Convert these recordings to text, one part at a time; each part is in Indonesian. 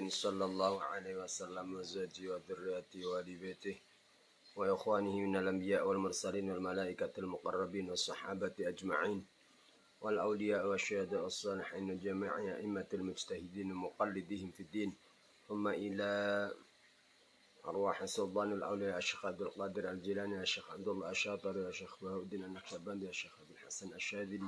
صلى الله عليه وسلم وزوجه وذريته وآل بيته وإخوانه من الأنبياء والمرسلين والملائكة المقربين والصحابة أجمعين والأولياء والشهداء والصالحين وجميع أئمة المجتهدين ومقلديهم في الدين ثم إلى أرواح سلطان الأولياء الشيخ عبد القادر الجيلاني الشيخ عبد الله الشاطري الشيخ بهاء الدين النقشبندي الشيخ أبو الحسن الشاذلي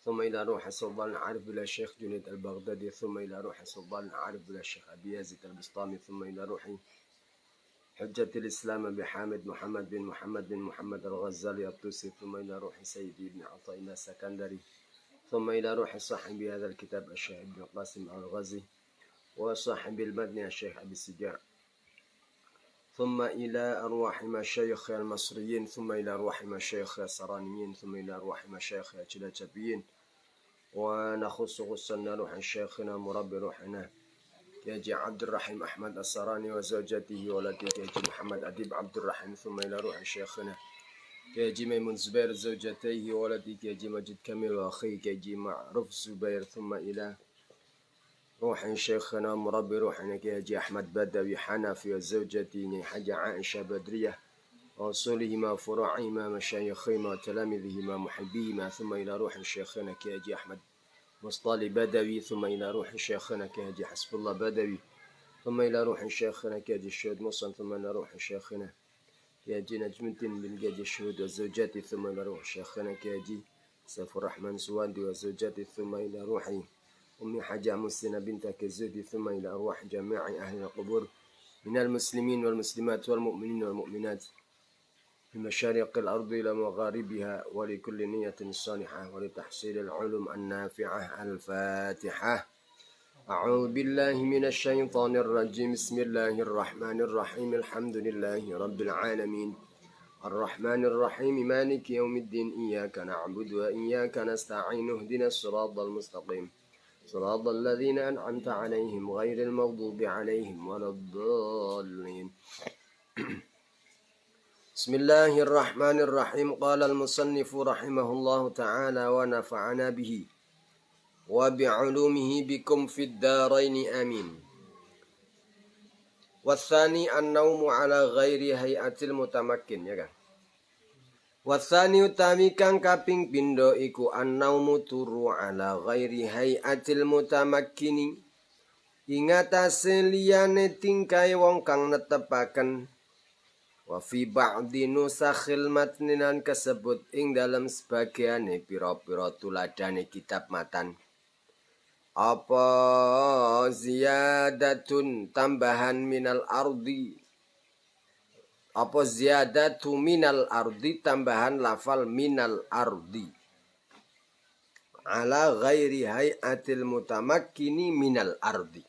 ثم إلى روح سلطان العارف إلى الشيخ جنيد البغدادي ثم إلى روح سلطان العارف إلى الشيخ أبي يزيد البسطامي ثم إلى روح حجة الإسلام بحامد محمد بن محمد الغزالي الطوسي ثم إلى روح سيدي بن عطاء الله السكندري ثم إلى روح صاحب هذا الكتاب الشيخ ابن قاسم الغزي وصاحب المتن الشيخ أبي السجاع ثم إلى أرواح مشايخ المصريين ثم إلى أرواح مشايخ السرانيين ثم إلى أرواح مشايخ الجلجبيين ونخص غصنا روح شيخنا مربي روحنا كيجي عبد الرحيم أحمد السراني وزوجته ولدي كيجي محمد أديب عبد الرحيم ثم إلى روح شيخنا كيجي ميمون زبير زوجتيه ولدي كيجي مجد كامل وأخي كيجي معروف زبير ثم إلى روح شيخنا مربي روحنا كيجي أحمد بدوي حنفي وزوجته حاجة عائشة بدرية وأصولهما وفروعهما مشايخهما وتلاميذهما محبيهما ثم إلى روح شيخنا كيجي أحمد مصطلي بدوي ثم إلى روح شيخنا كيجي حسب الله بدوي ثم إلى روح شيخنا كيجي الشهود مصن ثم إلى روح شيخنا كيجي نجم الدين بن كيجي الشهود وزوجاتي ثم إلى روح شيخنا كيجي سيف الرحمن سواندي وزوجاتي ثم إلى روحي أمي حاجة مسنة بنتك الزودي ثم إلى أرواح جميع أهل القبور من المسلمين والمسلمات والمؤمنين والمؤمنات من مشارق الأرض إلى مغاربها ولكل نية صالحة ولتحصيل العلوم النافعة. الفاتحة. أعوذ بالله من الشيطان الرجيم. بسم الله الرحمن الرحيم. الحمد لله رب العالمين الرحمن الرحيم مالك يوم الدين إياك نعبد وإياك نستعين اهدنا الصراط المستقيم صراط الذين أنعمت عليهم غير المغضوب عليهم ولا الضالين. بسم الله الرحمن الرحيم. قال المصنف رحمه الله تعالى ونفعنا به وبعلومه بكم في الدارين آمين. والثاني النوم على غير هيئة المتمكن ya kan. Wasani utami kang kaping pindho iku annaumu turu ala ghairi hayatil mutamakkini ing atase liyane tingkae wong kang netepaken wa fi ba'di nusakhil matninan kasebut ing dalam sebagiane pira-pira tuladane kitab matan apa ziyadatun tambahan minal ardi apa ziyadatu minal ardi tambahan lafal minal ardi ala ghairi hayatil mutamakkini minal ardi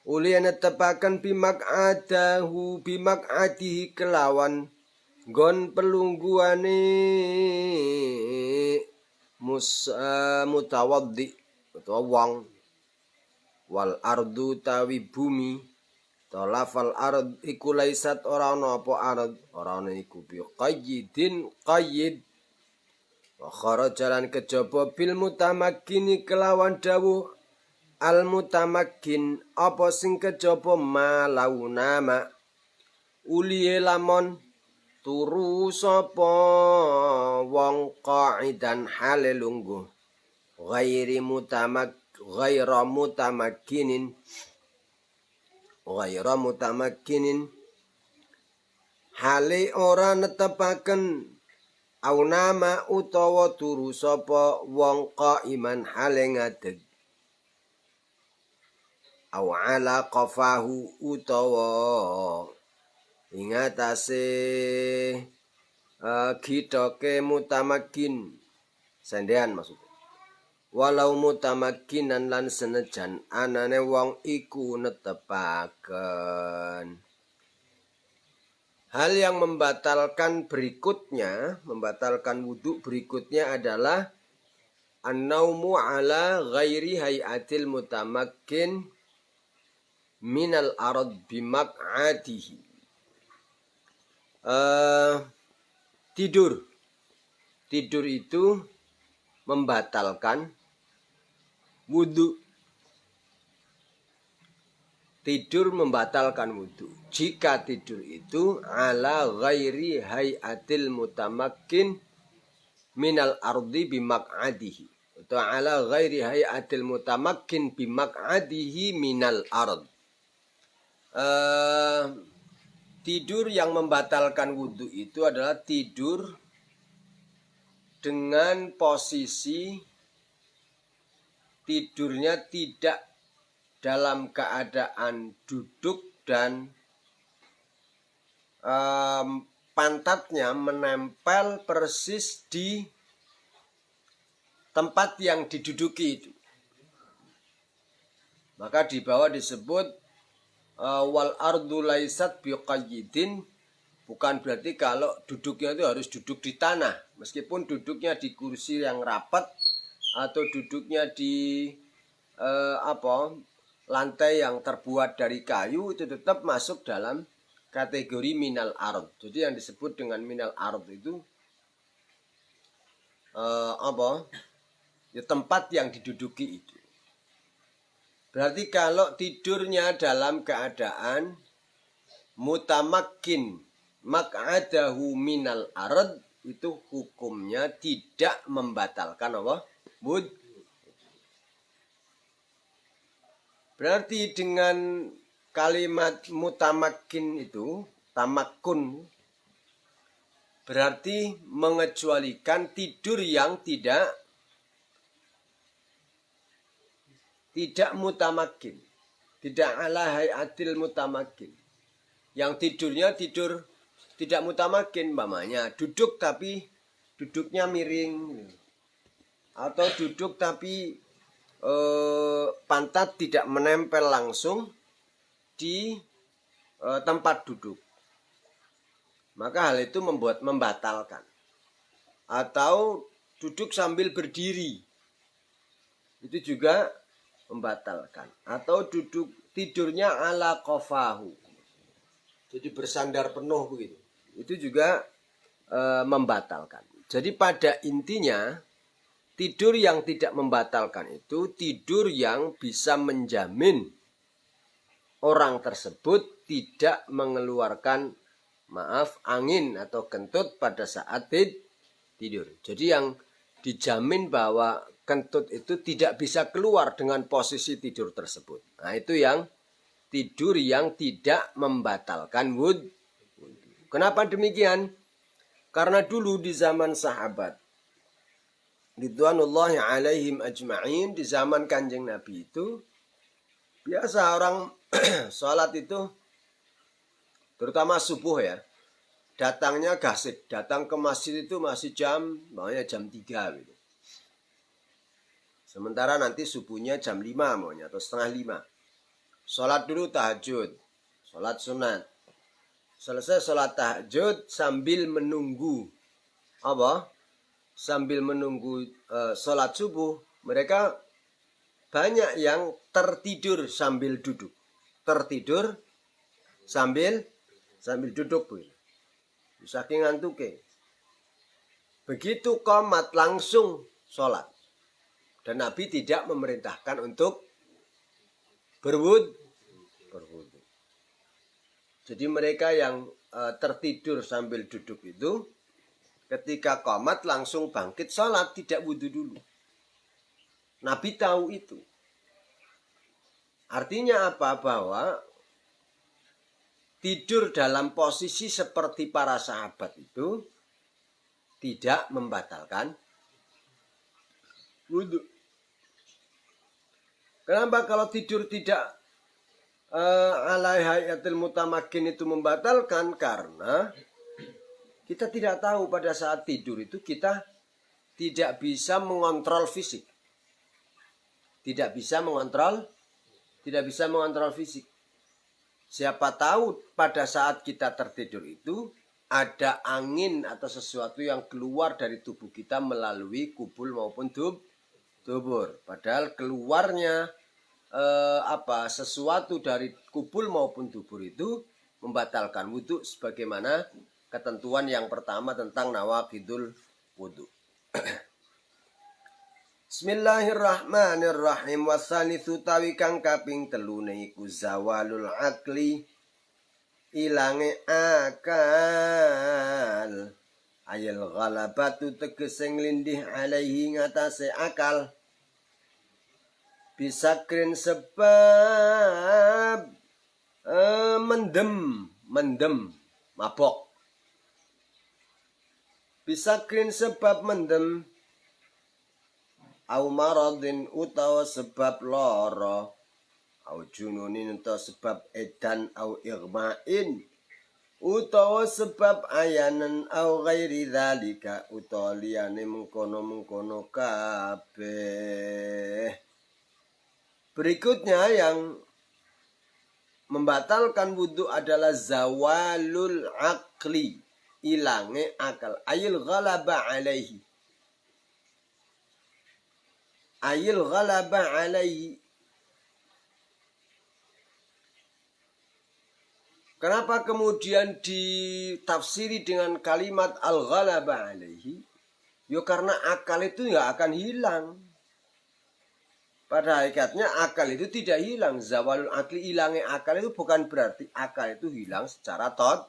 uli netepaken bimak'adihi kelawan gon pelungguane mutawaddi utawa wong wal ardu tawi bumi to lafal ard iku laisat ora ana apa ard ora ana iku bi qayyidin qayyid wa kharajalan kejaba bil mutamakkini kelawan dawuh al mutamakkin apa sing kejaba malaunama uliye lamon turu sapa wong qaidan hale lungguh ghaira mutamakkinin hale ora netepaken au nama utawa turu sapa wong qaiman hale ngadeg au ala qafahu utawa ing atase gitoke mutamakkin sendean maksudnya walau mutamakkinan lan senajan anane wong iku netepaken. Hal yang membatalkan berikutnya, membatalkan wudhu berikutnya adalah an-naumu ala ghairi hayatil mutamakkin minal arad bimak'adihi. Tidur itu membatalkan wudhu tidur membatalkan wudhu jika tidur itu ala ghairi hayatil mutamakkin minal ardi bimak'adihi, atau ala ghairi hayatil mutamakkin bimak'adihi minal ard. Tidur yang membatalkan wudhu itu adalah tidur dengan posisi tidurnya tidak dalam keadaan duduk dan pantatnya menempel persis di tempat yang diduduki itu. Maka di bawah disebut wal ardu laisat biqayyidin, bukan berarti kalau duduknya itu harus duduk di tanah, meskipun duduknya di kursi yang rapat atau duduknya di lantai yang terbuat dari kayu, itu tetap masuk dalam kategori minal ard. Jadi yang disebut dengan minal ard itu ya, tempat yang diduduki itu. Berarti kalau tidurnya dalam keadaan mutamakkin mak'adahu minal ard, itu hukumnya tidak membatalkan apa? Wudhu. Berarti dengan kalimat mutamakin itu, tamakkun, berarti mengecualikan tidur yang tidak mutamakin, tidak ala hayatil mutamakin. Yang tidurnya tidur tidak mutamakin, mamanya duduk tapi duduknya miring, atau duduk tapi pantat tidak menempel langsung di tempat duduk, maka hal itu membatalkan. Atau duduk sambil berdiri, itu juga membatalkan. Atau duduk tidurnya ala qafahu, jadi bersandar penuh begitu, itu juga membatalkan. Jadi pada intinya tidur yang tidak membatalkan itu tidur yang bisa menjamin orang tersebut tidak mengeluarkan angin atau kentut pada saat tidur. Jadi yang dijamin bahwa kentut itu tidak bisa keluar dengan posisi tidur tersebut. Nah, itu yang tidur yang tidak membatalkan wudhu. Kenapa demikian? Karena dulu di zaman sahabat ridwanullahi alaihim ajma'in, di zaman Kanjeng Nabi itu biasa orang sholat itu, terutama subuh ya, datangnya gasit, datang ke masjid itu masih jam 3 gitu. Sementara nanti subuhnya jam 5 maunya, atau setengah 5. Sholat dulu tahajud, sholat sunat. Selesai sholat tahajud sambil menunggu sambil menunggu sholat subuh, mereka banyak yang tertidur sambil duduk, tertidur sambil duduk, saking ngantuknya. Begitu qomat langsung sholat, dan Nabi tidak memerintahkan untuk berwudhu. Jadi mereka yang tertidur sambil duduk itu, ketika qomat langsung bangkit sholat, tidak wudhu dulu. Nabi tahu itu. Artinya apa? Bahwa tidur dalam posisi seperti para sahabat itu tidak membatalkan wudhu. Kenapa kalau tidur tidak ala hayatil mutamakin itu membatalkan? Karena kita tidak tahu pada saat tidur itu kita tidak bisa mengontrol fisik. Tidak bisa mengontrol fisik. Siapa tahu pada saat kita tertidur itu ada angin atau sesuatu yang keluar dari tubuh kita melalui kubul maupun dubur. Padahal keluarnya sesuatu dari kubul maupun dubur itu membatalkan wudhu, sebagaimana ketentuan yang pertama tentang nawaqidul wudhu. Bismillahirrahmanirrahim. Wasalitsu tawi kang kaping 3 iku zawalul akli, ilange akal. Ayil ghalabatu tegese nglindih alaihi ngatasé akal. Bisakrin sebab mendem mabok. Bisakrin sebab mendem, au maradin utawa sebab lara, au jununin utawa sebab edan, au irmain utawa sebab ayanan, au ghairi dzalika utawa liyane mengkono-mengkono kabeh. Berikutnya yang membatalkan wudu adalah zawalul akli, ilange akal. Ayil ghalaba alaihi, ayil ghalaba alaihi. Kenapa kemudian ditafsiri dengan kalimat al-ghalaba alaihi? Ya karena akal itu nggak akan hilang. Pada hakikatnya akal itu tidak hilang. Zawalul akli, hilangnya akal itu bukan berarti akal itu hilang secara total.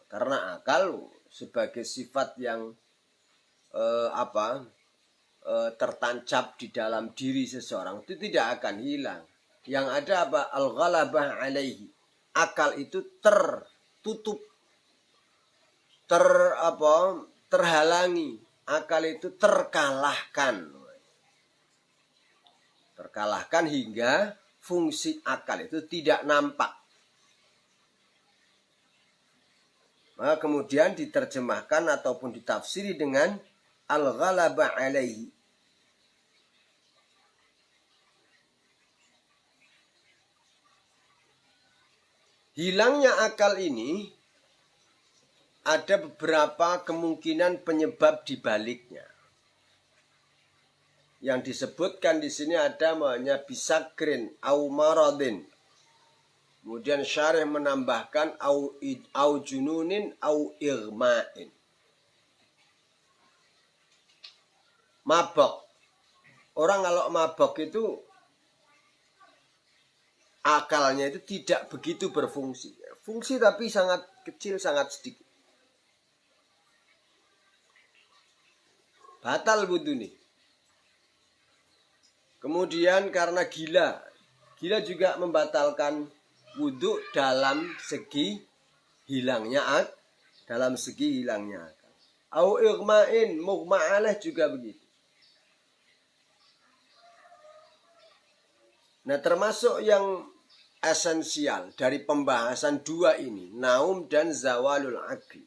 Karena akal sebagai sifat yang tertancap di dalam diri seseorang itu tidak akan hilang. Yang ada apa? Al-ghalabah alaihi. Akal itu tertutup, terhalangi. Akal itu terkalahkan hingga fungsi akal itu tidak nampak. Maka kemudian diterjemahkan ataupun ditafsiri dengan al-ghalaba alaihi. Hilangnya akal ini ada beberapa kemungkinan penyebab di baliknya. Yang disebutkan di sini ada namanya bisakrin au maradin. Kemudian syarih menambahkan au jununin au irmain. Mabok. Orang kalau mabok itu akalnya itu tidak begitu berfungsi. Fungsi tapi sangat kecil, sangat sedikit. Batal wudu nih. Kemudian karena gila juga membatalkan wudu dalam segi hilangnya akal. Au irmain, mughma'alah juga begitu. Nah, termasuk yang esensial dari pembahasan dua ini, naum dan zawalul akli.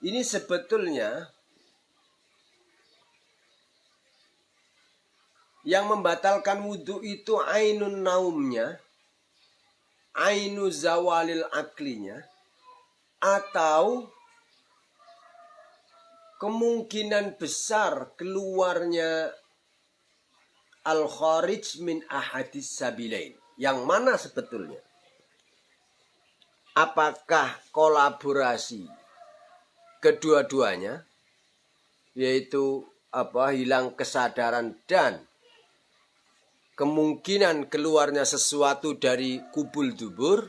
Ini sebetulnya yang membatalkan wudu itu ainun naumnya, ainu zawalil aklinya, atau kemungkinan besar keluarnya al-kharij min ahadis sabilain. Yang mana sebetulnya? Apakah kolaborasi kedua-duanya, yaitu hilang kesadaran dan kemungkinan keluarnya sesuatu dari kubul dubur,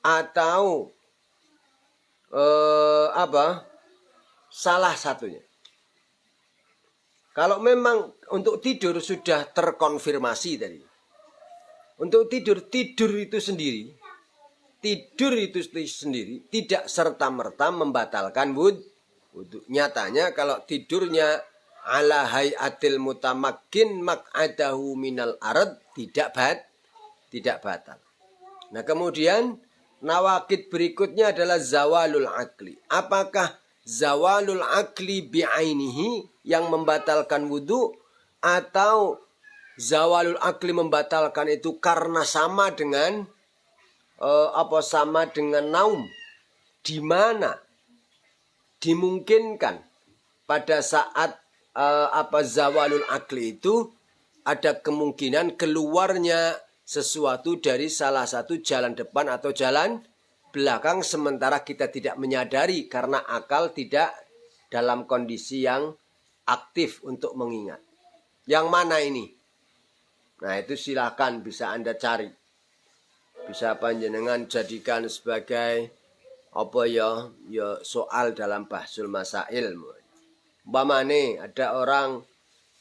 atau salah satunya. Kalau memang untuk tidur sudah terkonfirmasi tadi. Untuk tidur itu sendiri tidak serta-merta membatalkan wudu. Nyatanya kalau tidurnya ala hayatil mutamakkin mak'adahu minal arad tidak batal. Nah, kemudian nawakid berikutnya adalah zawalul akli. Apakah zawalul akli bi'ainihi yang membatalkan wudu, atau zawalul akli membatalkan itu karena sama dengan naum, di mana dimungkinkan pada saat zawalul akli itu ada kemungkinan keluarnya sesuatu dari salah satu jalan depan atau jalan belakang, sementara kita tidak menyadari karena akal tidak dalam kondisi yang aktif untuk mengingat. Yang mana ini? Nah, itu silakan bisa Anda cari. Bisa panjenengan jadikan sebagai apa ya soal dalam bahsul masail. Umpamane ada orang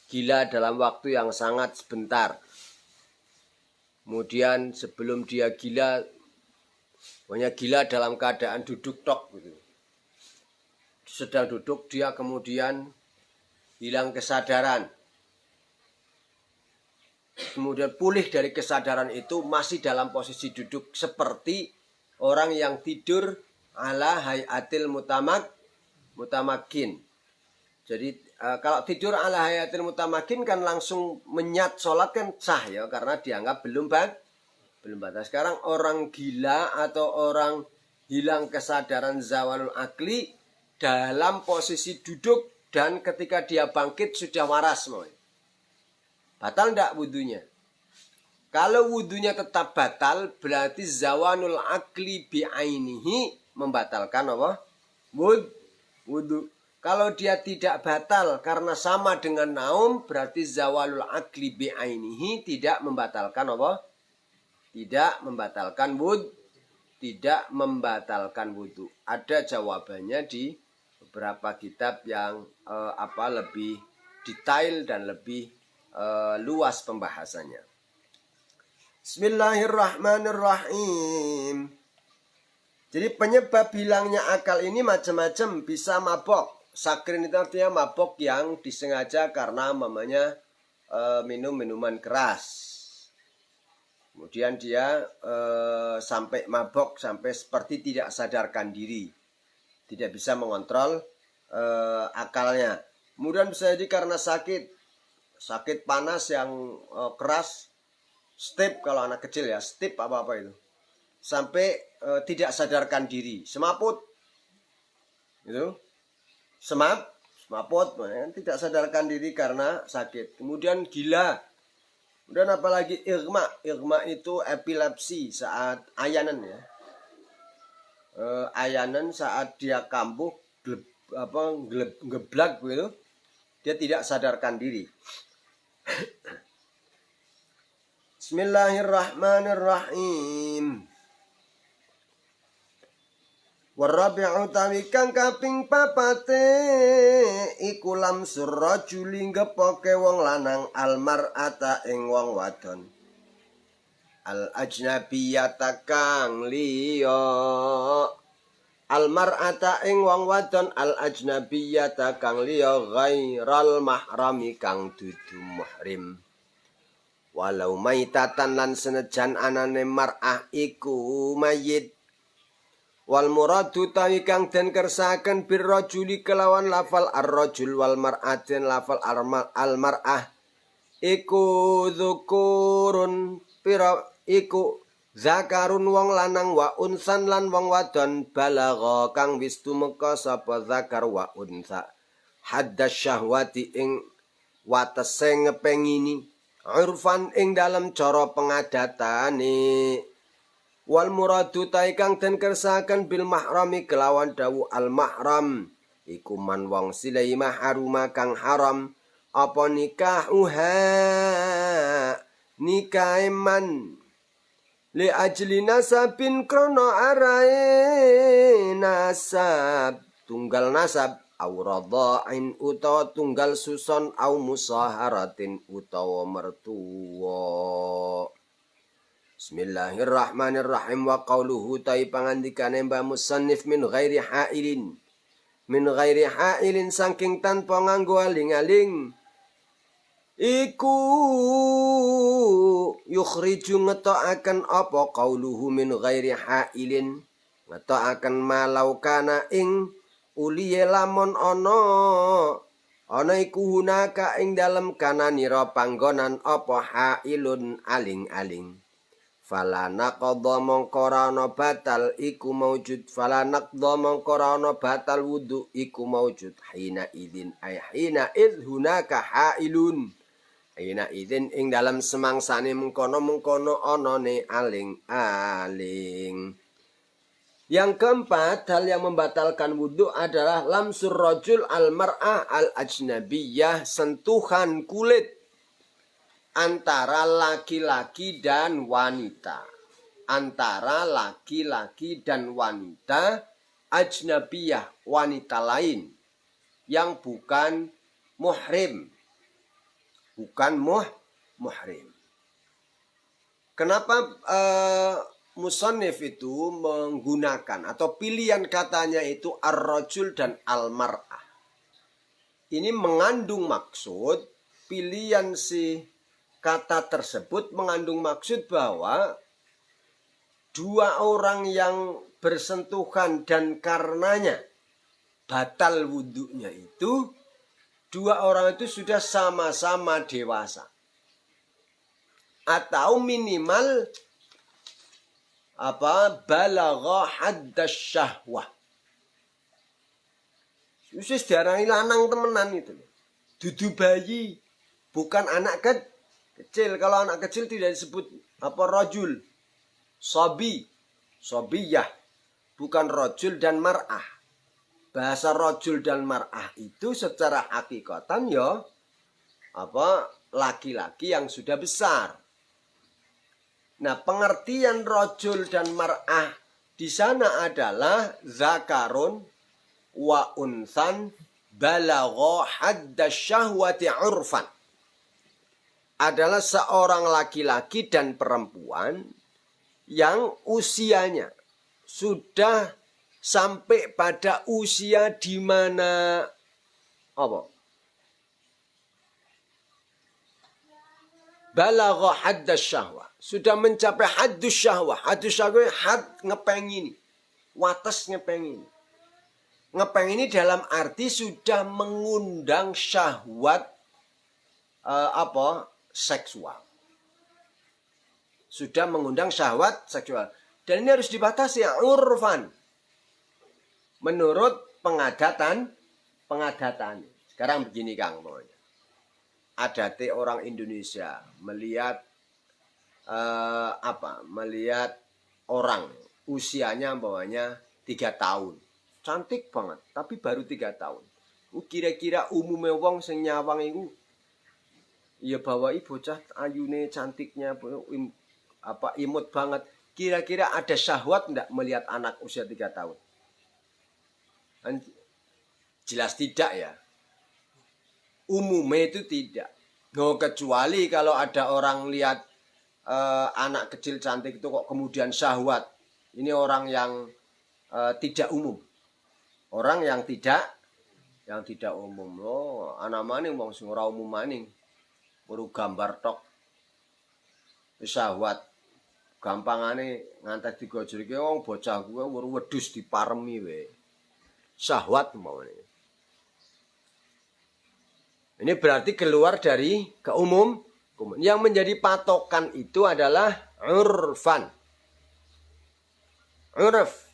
gila dalam waktu yang sangat sebentar. Kemudian sebelum dia gila, pokoknya gila dalam keadaan duduk tok gitu. Sedang duduk dia kemudian hilang kesadaran. Kemudian pulih dari kesadaran itu masih dalam posisi duduk seperti orang yang tidur ala hayatil mutamakin. Jadi kalau tidur ala hayatil mutamakin kan langsung menyat sholat kan sah ya, karena dianggap belum batas. Sekarang orang gila atau orang hilang kesadaran zawalul akli dalam posisi duduk dan ketika dia bangkit sudah waras. Batal enggak wudunya? Kalau wudunya tetap batal, berarti zawanul akli bi'ainihi membatalkan apa? Wudu. Kalau dia tidak batal karena sama dengan naum, berarti zawalul akli bi'ainihi tidak membatalkan apa? Tidak membatalkan wudu. Ada jawabannya di beberapa kitab yang lebih detail dan lebih luas pembahasannya. Bismillahirrahmanirrahim. Jadi penyebab hilangnya akal ini macam-macam. Bisa mabok. Sakrin itu artinya mabok yang disengaja karena mamanya minum minuman keras. Kemudian dia sampai mabok, sampai seperti tidak sadarkan diri. Tidak bisa mengontrol akalnya. Kemudian bisa jadi karena sakit panas yang keras, stip kalau anak kecil ya, stip apa-apa itu. Sampai tidak sadarkan diri, semaput. Itu. Semaput, tidak sadarkan diri karena sakit. Kemudian gila. Kemudian apalagi irma. Irma itu epilepsi saat ayanan ya. Ayanan saat dia kambuh, geblak gitu. Dia tidak sadarkan diri. Bismillahirrahmanirrahim. Warabi'u tawi kang kaping papate iku lamsur rajuli ngepoke wong lanang almar'ata ing wong wadon al ajnabiyata kang liya almar'ata ing wong wadon al ajnabiyata kang liya ghairal mahrami kang dudu muhrim. Walau maitatan lan senejan anane mar'ah iku mayit. Wal muradu tawi kang den kersaken bir rajuli kelawan lafal ar-rajul wal mar'atin lafal al-mar'ah iku dzukurun pira iku zakarun wong lanang wa unsan lan wong wadon balagha kang wis tumeka sapa zakar wa unsa haddas syahwati ing watese ngepengini urfan ing dalam cara pengadatane. Wal muradu taikang den kersaken bil mahrami kelawan dawu al mahram iku man wong silai mahruma kang haram apa nikahuha nikaiman li ajli nasabin krono arae nasab tunggal nasab au radha'in utawa tunggal suson au musaharatin utawa mertuwa. Bismillahirrahmanirrahim. Wa qauluhu tai pangandikane Mbah Musannif min ghairi hailin saking tanpa nganggo aling-aling iku yukhriju ngetokaken apa qauluhu min ghairi hailin ngetokaken malau kana ing uliye lamun ana iku hunaka ing dalem kananira panggonan apa hailun aling-aling. Fala naqdha mongko ora ana batal iku maujud fala naqdha mongko ora ana batal wudu iku maujud hina idzin ay hina id hunaka hailun hina idzin ing dalam semangsane mengkono anane aling-aling. Yang keempat, hal yang membatalkan wudhu adalah lamsur rajul al-mar'ah al-ajnabiyah, sentuhan kulit antara laki-laki dan wanita. Antara laki-laki dan wanita ajnabiyah, wanita lain yang bukan muhrim. Bukan muhrim. Kenapa musannif itu menggunakan atau pilihan katanya itu ar-rajul dan al-mar'ah? Ini mengandung maksud, pilihan si kata tersebut mengandung maksud bahwa dua orang yang bersentuhan dan karenanya batal wudhunya itu, dua orang itu sudah sama-sama dewasa. Atau minimal balagha haddas syahwah. Khusus diarani lanang temenan itu. Dudu bayi, bukan anak kecil. Kalau anak kecil tidak disebut rajul. Sobiyah, bukan rajul dan mar'ah. Bahasa rajul dan mar'ah itu secara hakikatan ya laki-laki yang sudah besar. Nah, pengertian rajul dan mar'ah di sana adalah zakarun wa unsan balagha haddas syahwati urfan. Adalah seorang laki-laki dan perempuan yang usianya sudah sampai pada usia di mana balagha haddas syahwah. Sudah mencapai haddus syahwah. Haddus syahwah, had ngepengin. Wates ngepengin. Ngepengin dalam arti sudah mengundang syahwat seksual. Sudah mengundang syahwat seksual. Dan ini harus dibatasi urfan. Menurut pengadatan. Sekarang begini Kang, pokoknya. Adate orang Indonesia melihat melihat orang usianya bawahnya 3 tahun. Cantik banget, tapi baru 3 tahun. Kira-kira umumnya wong sing nyawang iku ya bawai bocah ayune cantiknya imut banget. Kira-kira ada syahwat enggak melihat anak usia 3 tahun? Jelas tidak ya. Umumnya itu tidak. Kecuali kalau ada orang lihat anak kecil cantik itu kok kemudian syahwat. Ini orang yang tidak umum. Orang yang tidak umum. Oh, anak maning wong sing ora umum maning. Baru gambar tok. Syahwat. Gampangane ngantek digojrike wong bocah kuwe weru wedhus diparemi wae. Syahwat mawon. Ini berarti keluar dari keumum. Yang menjadi patokan itu adalah urfan. Urf.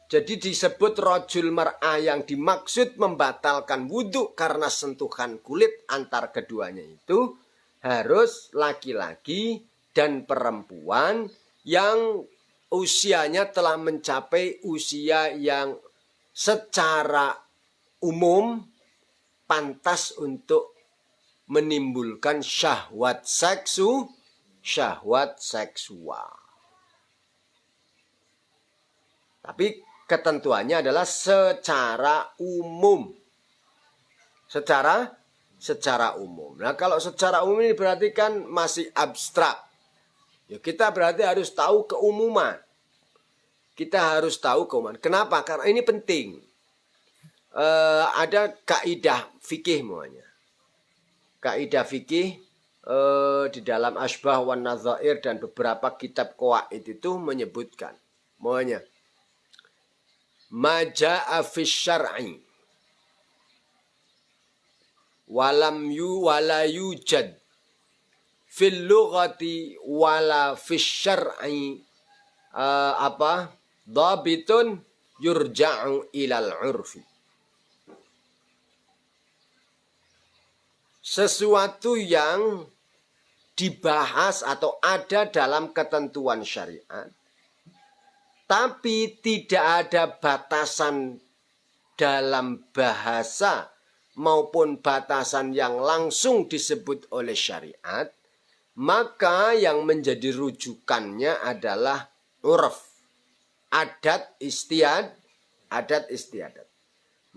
Jadi disebut rajul mar'ah yang dimaksud membatalkan wudhu karena sentuhan kulit antar keduanya itu harus laki-laki dan perempuan yang usianya telah mencapai usia yang secara umum pantas untuk menimbulkan syahwat seksual. Tapi ketentuannya adalah secara umum. Secara umum. Nah, kalau secara umum ini berarti kan masih abstrak. Ya, kita berarti harus tahu keumuman. Kenapa? Karena ini penting. Ada kaidah fikih semuanya. Kaidah fikih di dalam Asbah wan Nadzair dan beberapa kitab qawaid itu menyebutkan semuanya maja'a fis syar'i wala yujad fil lughati wala fis syar'i dhabitun yurja'u ilal urfi. Sesuatu yang dibahas atau ada dalam ketentuan syariat tapi tidak ada batasan dalam bahasa maupun batasan yang langsung disebut oleh syariat, maka yang menjadi rujukannya adalah urf, adat istiadat.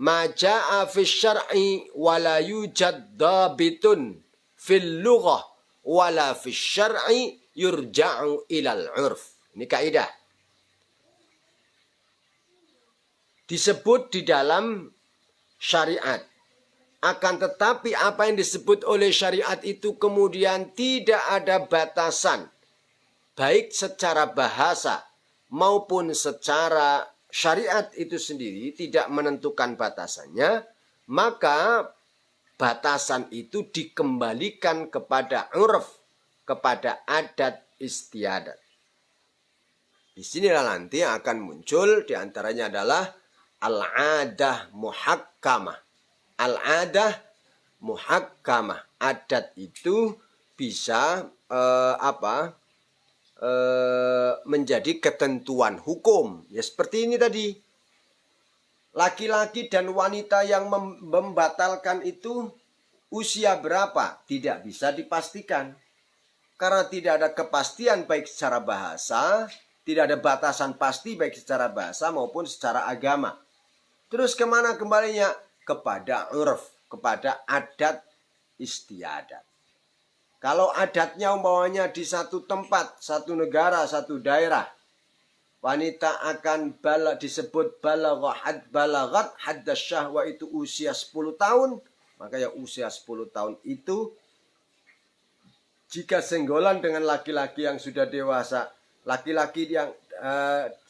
Ma ja'a fi syar'i wa la yujad dabitun fil lughah wa la fi syar'i yurja'u ilal urf. Ini kaidah. Disebut di dalam syariat. Akan tetapi apa yang disebut oleh syariat itu kemudian tidak ada batasan. Baik secara bahasa maupun secara syariat itu sendiri tidak menentukan batasannya. Maka batasan itu dikembalikan kepada urf, kepada adat istiadat. Disinilah nanti akan muncul diantaranya adalah al-adah muhakkamah. Al-adah muhakkamah. Adat itu bisa menjadi ketentuan hukum. Ya seperti ini tadi. Laki-laki dan wanita yang membatalkan itu usia berapa? Tidak bisa dipastikan. Karena tidak ada kepastian baik secara bahasa, tidak ada batasan pasti baik secara bahasa maupun secara agama. Terus kemana kembalinya? Kepada urf, kepada adat istiadat. Kalau adatnya umpamanya di satu tempat, satu negara, satu daerah, wanita akan disebut balagat haddas syahwa itu usia 10 tahun, maka ya usia 10 tahun itu jika senggolan dengan laki-laki yang sudah dewasa, laki-laki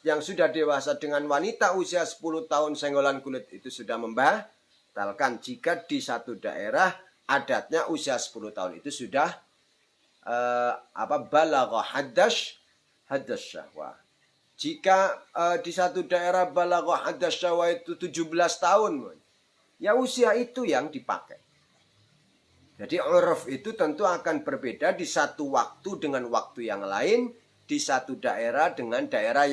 yang sudah dewasa dengan wanita usia 10 tahun senggolan kulit itu sudah membatalkan. Jika di satu daerah adatnya usia 10 tahun itu sudah balagha haddas syahwah. Jika di satu daerah balagha haddas syahwah itu 17 tahun, ya usia itu yang dipakai. Jadi urf itu tentu akan berbeda di satu waktu dengan waktu yang lain, di satu daerah dengan daerah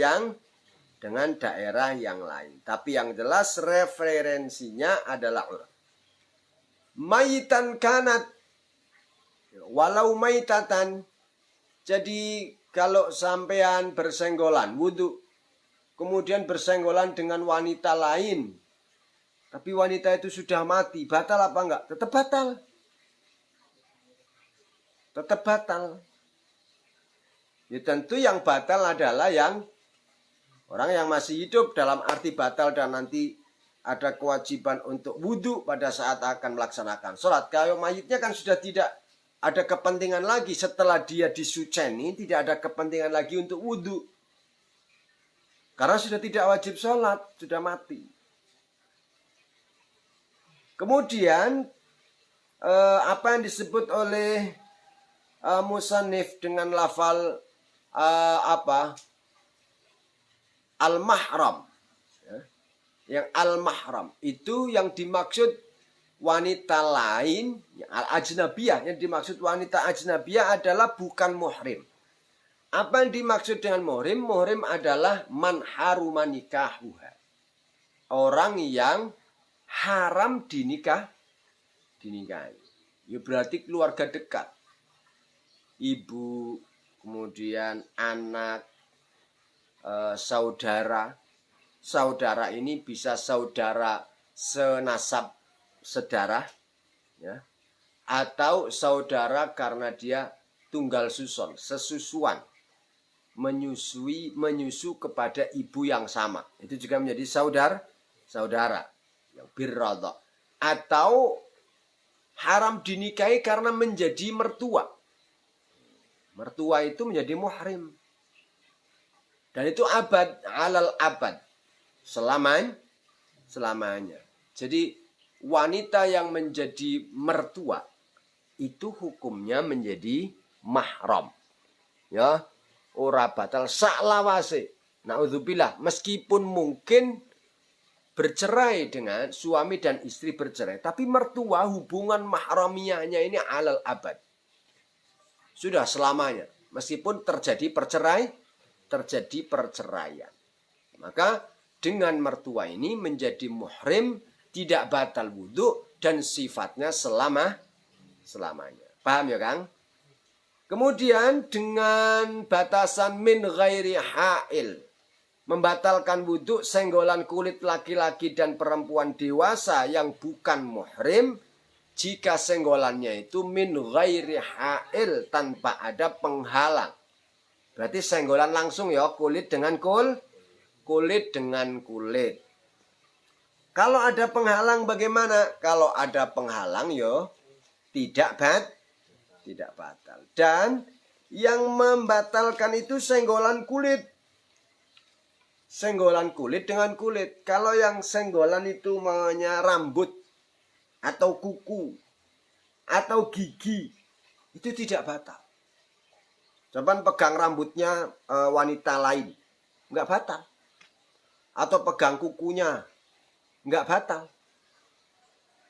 yang lain. Tapi yang jelas referensinya adalah urf. Maitan kanat walau maitatan. Jadi kalau sampean bersenggolan wudu, kemudian bersenggolan dengan wanita lain, tapi wanita itu sudah mati, batal apa enggak? Tetap batal. Tetap batal. Ya tentu yang batal adalah yang orang yang masih hidup, dalam arti batal dan nanti ada kewajiban untuk wudhu pada saat akan melaksanakan sholat. Kalau mayitnya kan sudah tidak ada kepentingan lagi setelah dia disuceni, tidak ada kepentingan lagi untuk wudhu. Karena sudah tidak wajib sholat, sudah mati. Kemudian apa yang disebut oleh musannif dengan lafal al-mahram. Yang al-mahram itu yang dimaksud wanita lain, al-ajnabiyah. Yang dimaksud wanita ajnabiyah adalah bukan muhrim. Apa yang dimaksud dengan muhrim? Muhrim adalah man haruma nikahuha. Orang yang haram dinikahi. Ya berarti keluarga dekat. Ibu, kemudian anak, saudara. Saudara ini bisa saudara senasab sedarah, ya, atau saudara karena dia tunggal susun, sesusuan, menyusu kepada ibu yang sama. Itu juga menjadi saudara yang birradha. Atau haram dinikahi karena menjadi mertua. Mertua itu menjadi muhrim. Dan itu abad, alal abad. Selamanya. Jadi wanita yang menjadi mertua itu hukumnya menjadi mahram. Ya, ora batal saklawase. Naudzubillah, meskipun mungkin bercerai dengan suami dan istri bercerai, tapi mertua hubungan mahramiyahnya ini alal abad. Sudah selamanya, meskipun terjadi perceraian. Maka dengan mertua ini menjadi muhrim, tidak batal wudhu, dan sifatnya selamanya. Paham ya Kang? Kemudian dengan batasan min ghairi ha'il. Membatalkan wudhu senggolan kulit laki-laki dan perempuan dewasa yang bukan muhrim. Jika senggolannya itu min ghairi ha'il, tanpa ada penghalang. Berarti senggolan langsung ya, kulit dengan kulit dengan kulit. Kalau ada penghalang bagaimana? Kalau ada penghalang ya tidak batal. Dan yang membatalkan itu senggolan kulit. Senggolan kulit dengan kulit. Kalau yang senggolan itu maunya rambut atau kuku atau gigi, itu tidak batal. Coba pegang rambutnya wanita lain, nggak batal. Atau pegang kukunya, nggak batal.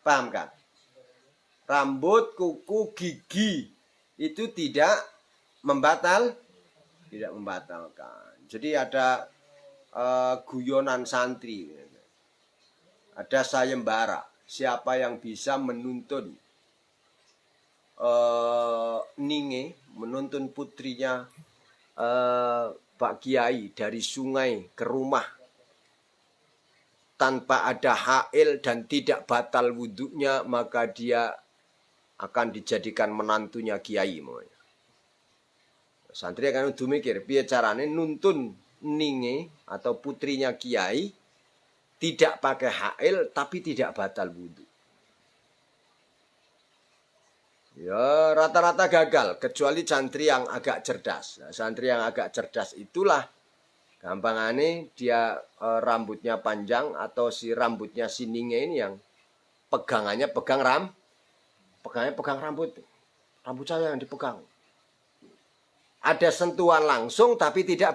Paham kan? Rambut, kuku, gigi itu tidak membatalkan. Jadi ada guyonan santri, ada sayembara, siapa yang bisa menuntun menuntun putrinya Pak Kiai dari sungai ke rumah tanpa ada hail dan tidak batal wudhunya, maka dia akan dijadikan menantunya Kiai. Santri akan udah mikir, piye carane nuntun ninge atau putrinya Kiai tidak pakai hail tapi tidak batal wudhu. Ya rata-rata gagal, kecuali santri yang agak cerdas. Nah, santri yang agak cerdas itulah gampangane dia rambutnya panjang atau si rambutnya si ninge ini yang pegangannya pegang rambut. Rambut saya yang dipegang. Ada sentuhan langsung tapi tidak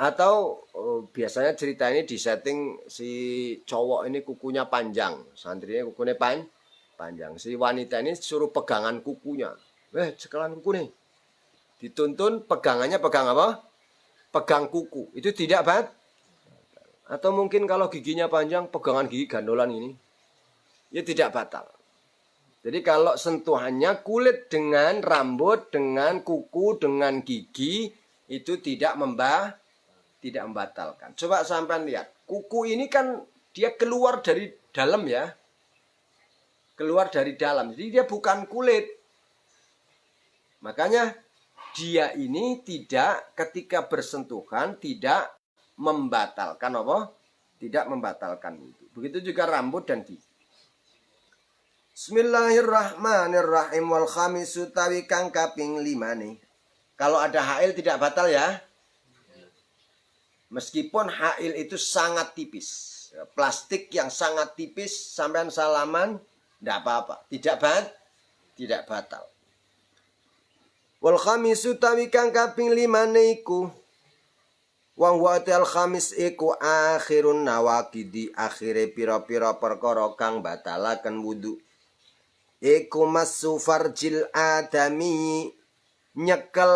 atau biasanya cerita ini disetting si cowok ini kukunya panjang, santrinya kukunya panjang. Si wanita ini suruh pegangan kukunya. Sekelan kuku nih. Dituntun pegangannya pegang apa? Pegang kuku. Itu tidak atau mungkin kalau giginya panjang pegangan gigi gandolan ini. Ya tidak batal. Jadi kalau sentuhannya kulit dengan rambut, dengan kuku, dengan gigi itu tidak membatalkan. Coba sampean lihat. Kuku ini kan dia keluar dari dalam ya. Keluar dari dalam. Jadi dia bukan kulit. Makanya dia ini tidak ketika bersentuhan tidak membatalkan apa? Tidak membatalkan itu. Begitu juga rambut dan gigi. Bismillahirrahmanirrahim. Wal khamisu tawi kang kaping 5 nih. Kalau ada hail tidak batal ya. Meskipun hail itu sangat tipis. Plastik yang sangat tipis sampean salaman tidak apa-apa. Tidak batal. Wal khamisu tawi kang kaping 5 niku. Wa huwa al khamis iku akhirun nawaqidi, akhire pira-pira perkara kang batalaken wudu. Iku masu farjil adami, nyekel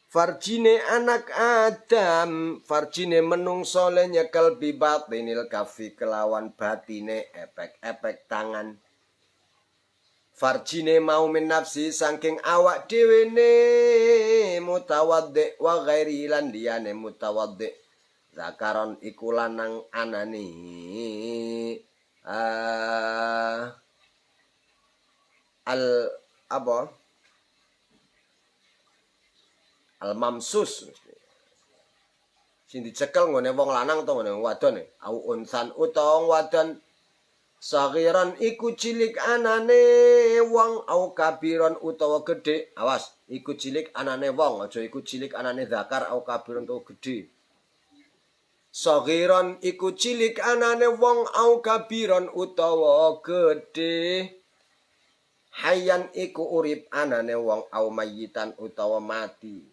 farjine anak Adam, farjine menungso le nyekel bibatinil kafi kelawan batine epek-epek tangan. Farjine mau min nafsi saking awak dhewe ne mutawaddi wa ghairi lan liyane mutawaddi. Zakaron iku lanang anane al mamsus. Sing dicekel ngene wong lanang to ngene wadon au unsan utawa wadon. Sagiran iku cilik anane wong au kabiron utawa gede. Awas, iku cilik anane wong, aja iku cilik anane zakar au kabiron utawa gede. Sagiran iku cilik anane wong au kabiron utawa gede. Hayyan iku urip anane wong au mayitan utawa mati.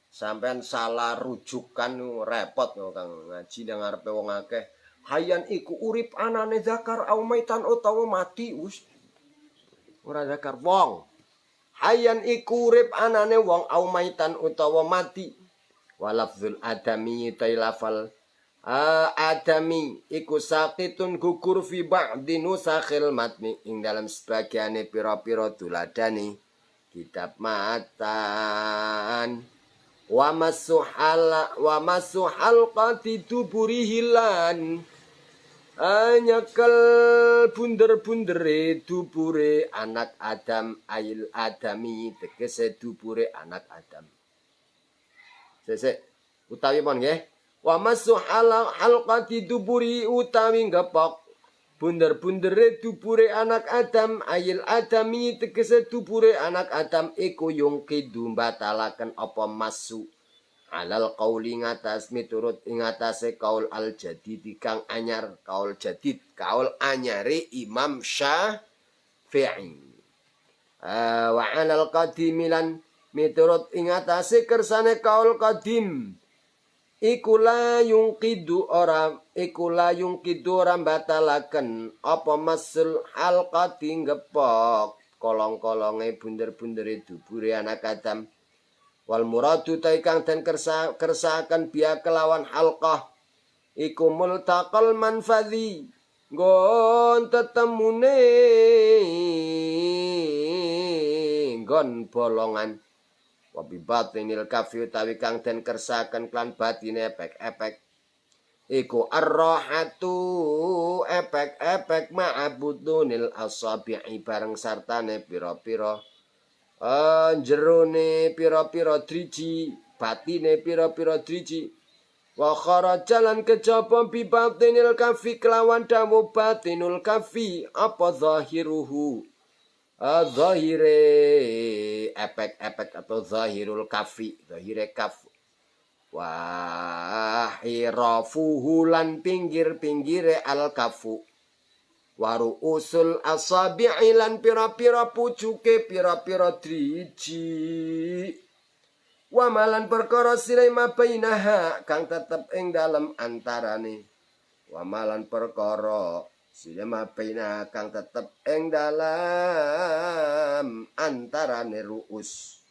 Sampean salah rujukan repot Kang ngaji nang ngarepe wong akeh. Hayyan iku urip anane zakar au maitan utawa mati wis. Ora zakar wong. hayan iku urip anane wong au maitan utawa mati. Walafzul adami tailafal adami iku sakitun gugur fi ba'di nusakhil matni ing dalam sebagiane pira-pira tuladane kitab matan wa masuhal qatidu burihilan nyekel bunder-bundere dubure anak Adam ail adami tegese dubure anak Adam. Sesek utawi mon nggih. Wa masuhal halqati duburi utawi ngepok bunder-bundere dubure anak Adam ail adami tegese dubure anak Adam iku yungkidu batalaken apa masu alal qauli ngatas miturut ing atase kaul al jadid kang anyar kaul jadid kaul anyare Imam Syafi'i wa alal qadimilan miturut ing atase kersane kaul qadim iku la yungkidu ora batalaken apa masul halqati ngepok kolong-kolonge bunder-bundere dubure anak Adam. Wal muradu taikang dan kersakan biya kelawan halqah iku multaqal manfadhi nggon tetemune nggon bolongan wabi batinil kafi utawi kang den kersakan klan batine epek-epek iku arrohatu epek-epek ma'abudunil asabi'i bareng sartane pira-pira jerone pira-pira driji batine pira-pira driji wa kharajalan kejaba bi batinil kafi kelawan dawu batinul kafi apa zahiruhu zahire epek-epek atau zahirul kafi zahire kaf wa hirafuhu lan pinggir-pinggire al kafu waru usul asabi'i lan pira-pira pucuke pira-pira driji wa malan perkara silai mabainaha kang tetep ing dalem antarane wa malan perkara silai mabainaha kang tetep ing dalem antarane ruus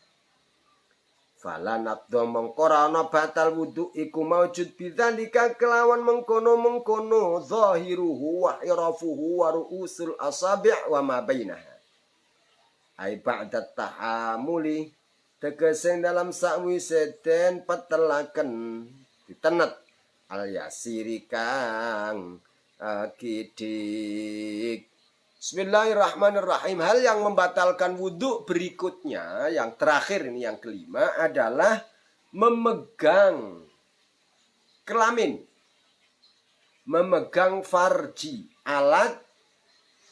fala naqdo mengkora ana batal wudu iku maujud bidzalika kelawan mengkono-mengkono zahiruhu wa irafuhu wa ru'usul asabi' wa ma bainaha ai ba'da tahamuli tegese dalam sakwise den petelaken ditenet al yasiri kang kidik. Bismillahirrahmanirrahim. Hal yang membatalkan wudhu berikutnya, yang terakhir ini yang kelima adalah memegang kelamin, memegang farji, alat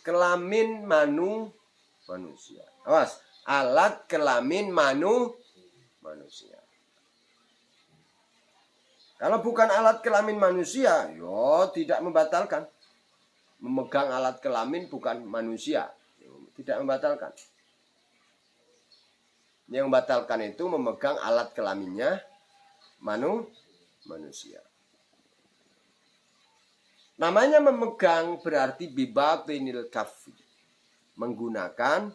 kelamin manusia. Awas, alat kelamin manusia. Kalau bukan alat kelamin manusia, yo tidak membatalkan. Memegang alat kelamin bukan manusia, tidak membatalkan. Yang membatalkan itu memegang alat kelaminnya manusia. Namanya memegang berarti bibatinil kafi, menggunakan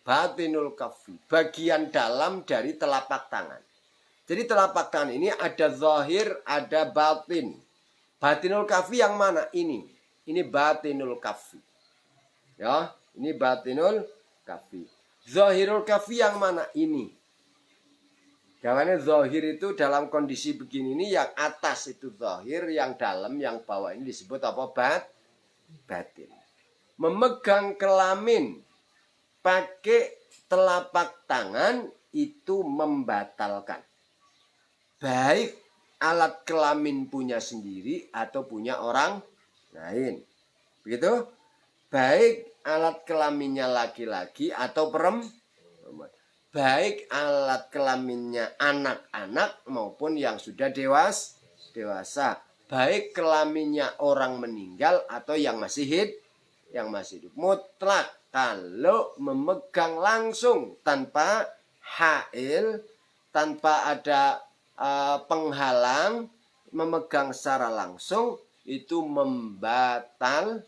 batinul kafi, bagian dalam dari telapak tangan. Jadi telapak tangan ini ada zahir, ada batin. Batinul kafi yang mana? Ini batinul kafi. Ya, ini batinul kafi. Zahirul kafi yang mana? Ini. Jangan zahir itu dalam kondisi begini ini, yang atas itu zahir, yang dalam, yang bawah ini disebut apa? Batin. Memegang kelamin pakai telapak tangan itu membatalkan. Baik alat kelamin punya sendiri atau punya orang lain. Begitu? Baik alat kelaminnya laki-laki atau perempuan. Baik alat kelaminnya anak-anak maupun yang sudah dewasa. Baik kelaminnya orang meninggal atau yang masih hidup. Mutlak kalau memegang langsung tanpa hail, tanpa ada penghalang, memegang secara langsung itu membatalkan.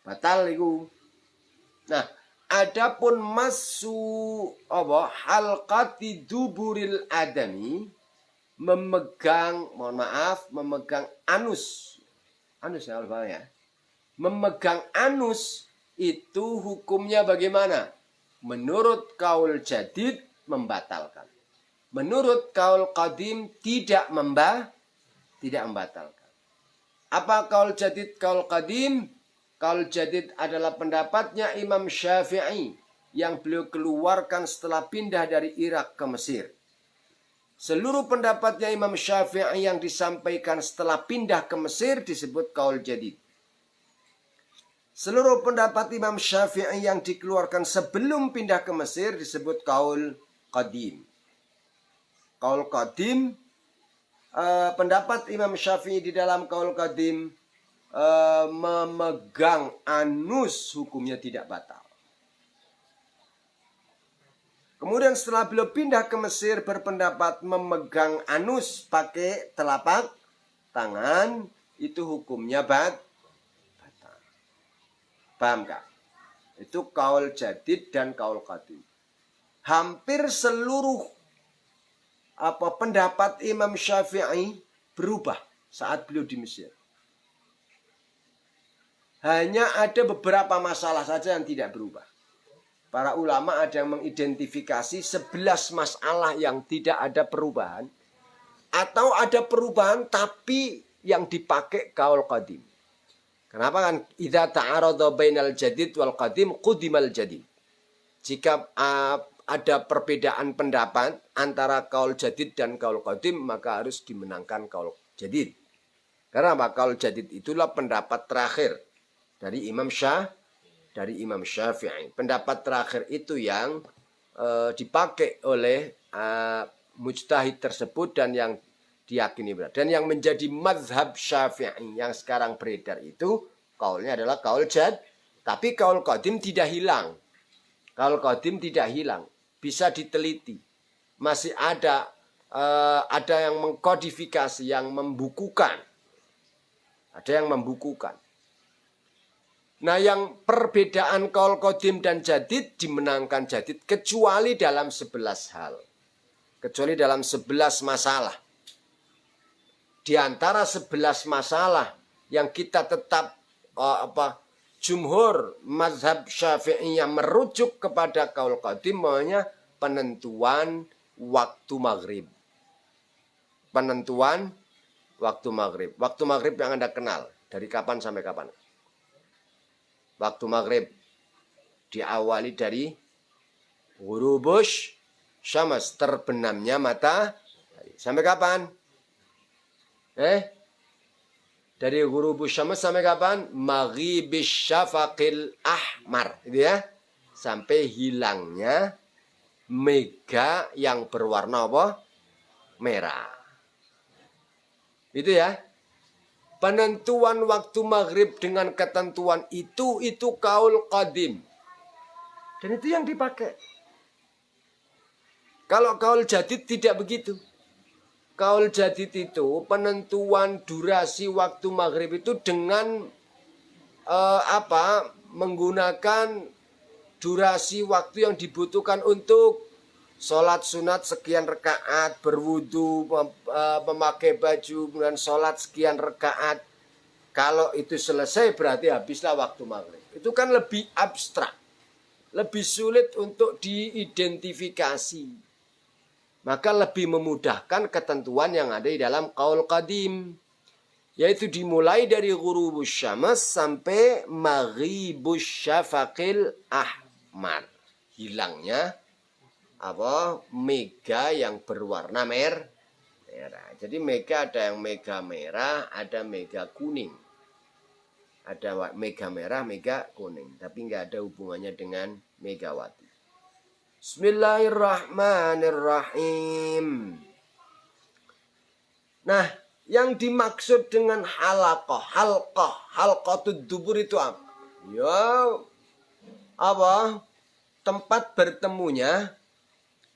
Batal itu. Nah, adapun masu apa halqati duburil adami, memegang, mohon maaf, memegang anus. Anus ya, ya. Memegang anus itu hukumnya bagaimana? Menurut kaul jadid membatalkan. Menurut kaul qadim tidak membatalkan. Apa kaul jadid, kaul qadim? Kaul jadid adalah pendapatnya Imam Syafi'i yang beliau keluarkan setelah pindah dari Irak ke Mesir. Seluruh pendapatnya Imam Syafi'i yang disampaikan setelah pindah ke Mesir disebut kaul jadid. Seluruh pendapat Imam Syafi'i yang dikeluarkan sebelum pindah ke Mesir disebut kaul qadim. Kaul qadim, pendapat Imam Syafi'i di dalam kaul qadim, memegang anus hukumnya tidak batal. Kemudian setelah beliau pindah ke Mesir berpendapat memegang anus pakai telapak tangan itu hukumnya batal. Paham kah? Itu kaul jadid dan kaul qadim. Hampir seluruh pendapat Imam Syafi'i berubah saat beliau di Mesir. Hanya ada beberapa masalah saja yang tidak berubah. Para ulama ada yang mengidentifikasi 11 masalah yang tidak ada perubahan. Atau ada perubahan tapi yang dipakai kaul qadim. Kenapa kan? Idza ta'arada bainal jadid wal qadim qudimal jadid. Jika ada perbedaan pendapat antara kaul jadid dan kaul qadim, maka harus dimenangkan kaul jadid. Karena apa? Kaul jadid itulah pendapat terakhir dari Imam Syafi'i. Pendapat terakhir itu yang dipakai oleh mujtahid tersebut dan yang diyakini benar. Dan yang menjadi mazhab Syafi'i yang sekarang beredar itu kaulnya adalah kaul jad. Tapi kaul qadim tidak hilang. Kaul qadim tidak hilang. Bisa diteliti. Masih ada yang mengkodifikasi, yang membukukan. Ada yang membukukan. Nah, yang perbedaan kaul qadim dan jadid dimenangkan jadid kecuali dalam 11 hal. Kecuali dalam 11 masalah. Di antara 11 masalah yang kita tetap jumhur mazhab Syafi'i yang merujuk kepada kaul qadim, maunya penentuan waktu maghrib. Penentuan waktu maghrib. Waktu maghrib yang Anda kenal. Dari kapan sampai kapan? Waktu maghrib diawali dari ghurubus syams, terbenamnya matahari. Sampai kapan? Dari ghurubus syams sampai kapan? Maghibis syafaqil ahmar. Itu ya. Sampai hilangnya mega yang berwarna apa? Merah. Itu ya. Penentuan waktu maghrib dengan ketentuan itu kaul qadim. Dan itu yang dipakai. Kalau kaul jadid tidak begitu. Kaul jadid itu penentuan durasi waktu maghrib itu dengan menggunakan durasi waktu yang dibutuhkan untuk sholat sunat sekian rakaat, berwudu, memakai baju, kemudian sholat sekian rakaat. Kalau itu selesai berarti habislah waktu maghrib. Itu kan lebih abstrak. Lebih sulit untuk diidentifikasi. Maka lebih memudahkan ketentuan yang ada di dalam qaul qadim. Yaitu dimulai dari ghurubus syams sampai maghibus syafaqil ahmar. Hilangnya mega yang berwarna merah. Jadi mega ada yang mega merah, ada mega kuning. Ada mega merah, mega kuning. Tapi nggak ada hubungannya dengan Megawati. Bismillahirrahmanirrahim. Nah, yang dimaksud dengan halqatud dubur itu apa? Ya, tempat bertemunya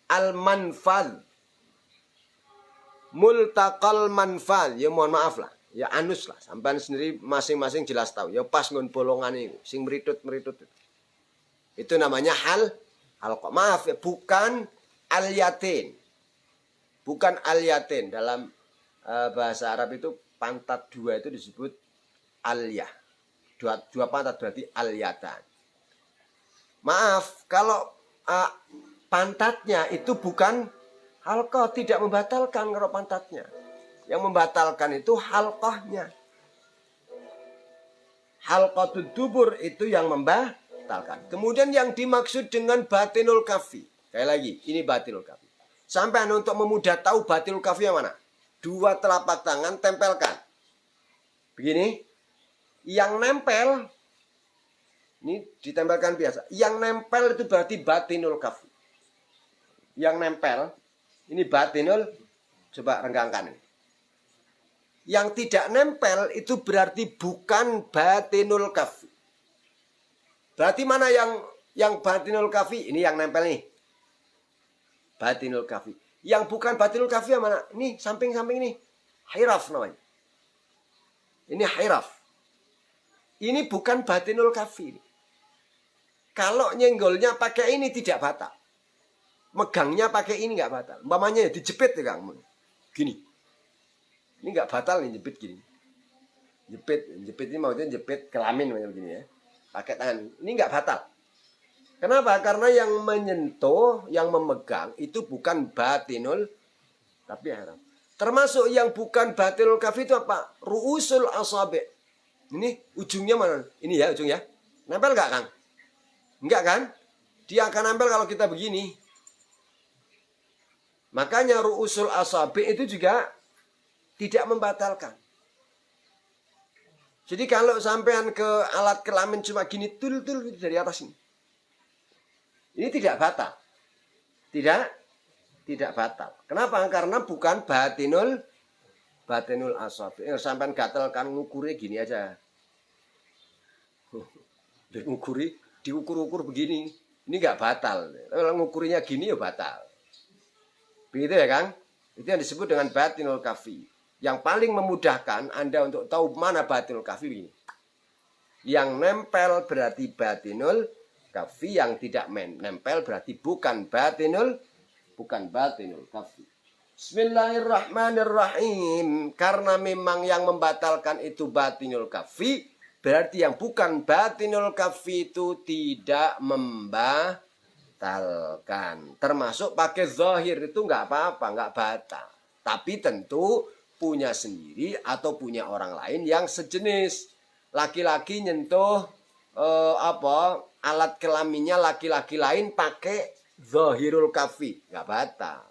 al-manfal. Multaqal manfal. Ya mohon maaf lah. Ya anus lah. Sampai sendiri masing-masing jelas tahu. Ya pas ngon bolongan itu. Sing meritut-meritut itu. Itu namanya halqah. Maaf ya, bukan al-yatin. Bukan al-yatin. Dalam bahasa Arab itu pantat dua itu disebut al-yah. Dua pantat berarti al-yatan. Maaf, kalau pantatnya itu bukan halqah, tidak membatalkan kalau pantatnya. Yang membatalkan itu halqahnya. Halqatud dubur itu yang membatalkan. Kemudian yang dimaksud dengan batinul kafi. Sekali lagi, ini batinul kafi. Sampai untuk memudah tahu batinul kafi yang mana? Dua telapak tangan tempelkan. Begini. Yang nempel, ini ditempelkan biasa. Yang nempel itu berarti batinul kafi. Yang nempel, ini batinul, coba renggangkan ini. Yang tidak nempel itu berarti bukan batinul kafi. Berarti mana yang batinul kafi? Ini yang nempel nih. Batinul kafi. Yang bukan batinul kafi yang mana? Ini samping-samping ini. Hiraf namanya. Ini hiraf. Ini bukan batinul kafi. Kalau nyenggolnya pakai ini tidak batal. Megangnya pakai ini nggak batal. Umpamanya dijepit ya Kang. Gini. Ini nggak batal nih jepit gini. Jepit ini maksudnya jepit kelamin macam gini ya. Pakai tangan. Ini nggak batal. Kenapa? Karena yang menyentuh, yang memegang itu bukan batinul tapi haram. Termasuk yang bukan batinul kafi itu apa? Ru'usul asabi'. Ini ujungnya mana? Ini ya ujungnya. Nempel nggak Kang? Enggak kan? Dia akan nempel kalau kita begini. Makanya ru'usul asabi' itu juga tidak membatalkan. Jadi kalau sampean ke alat kelamin cuma gini tul dari atas ini. Ini tidak batal. Tidak batal. Kenapa? Karena bukan batinul asabi. Sampean gatel kan ngukurnya gini aja. Diukur-ukur begini. Ini nggak batal. Kalau ngukurinya gini ya batal. Begitu ya Kang? Itu yang disebut dengan batinul kafi. Yang paling memudahkan Anda untuk tahu mana batinul kafi begini. Yang nempel berarti batinul kafi, yang tidak nempel berarti bukan batinul kafi. Bismillahirrahmanirrahim. Karena memang yang membatalkan itu batinul kafi, berarti yang bukan batinul kafi itu tidak membatalkan. Termasuk pakai zahir itu nggak apa-apa, nggak batal. Tapi tentu punya sendiri atau punya orang lain yang sejenis. Laki-laki nyentuh alat kelaminnya laki-laki lain pakai zahirul kafi, nggak batal.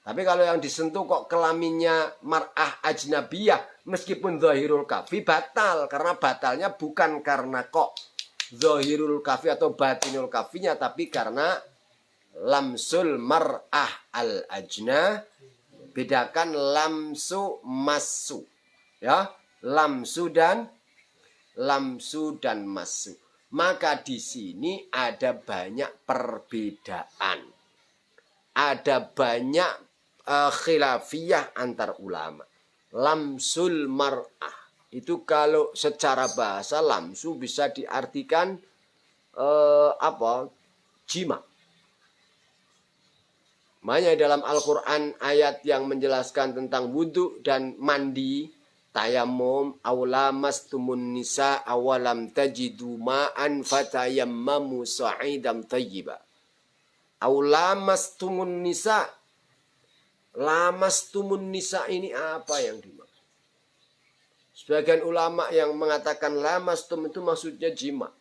Tapi kalau yang disentuh kok kelaminnya mar'ah ajnabiyah meskipun zahirul kafi batal, karena batalnya bukan karena kok zahirul kafi atau batinul kafinya, tapi karena lamsul mar'ah al ajna. Bedakan lamsu masu, ya, lamsu dan masu. Maka di sini ada banyak perbedaan, ada banyak khilafiyah antar ulama. Lamsul mar'ah itu kalau secara bahasa lamsu bisa diartikan jima. Makanya dalam Al-Quran ayat yang menjelaskan tentang wudhu dan mandi, tayamum, awlamastumun nisa awalam tajidu ma'an fatayammamu sa'idam tayyiba. Awlamastumun nisa. Lamastumun nisa ini apa yang dimaksud? Sebagian ulama yang mengatakan lamastum itu maksudnya jima.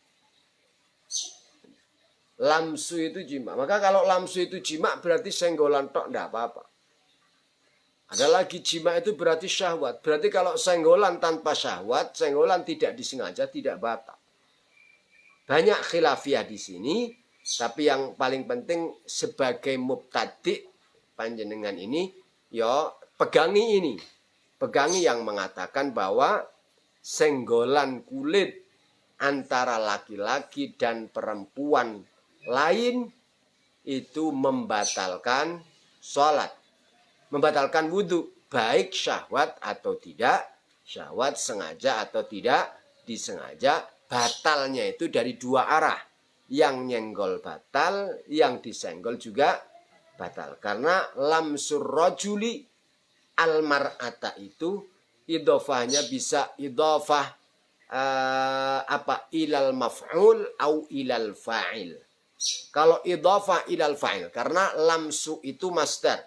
Lamsu itu jima. Maka kalau lamsu itu jima berarti senggolan tok enggak apa-apa. Ada lagi jima itu berarti syahwat. Berarti kalau senggolan tanpa syahwat, senggolan tidak disengaja, tidak batal. Banyak khilafiyah di sini. Tapi yang paling penting sebagai mubtadi' panjenengan ini, ya pegangi ini. Pegangi yang mengatakan bahwa senggolan kulit antara laki-laki dan perempuan lain itu membatalkan sholat, membatalkan wudhu, baik syahwat atau tidak, syahwat sengaja atau tidak disengaja, batalnya itu dari dua arah. Yang nyenggol batal, yang disenggol juga batal. Karena lamsur rajuli al-mar'ata itu idhofahnya bisa idhofah ilal maf'ul au ilal fa'il. Kalau idhofah ilal fa'il, karena lamsu itu masdar.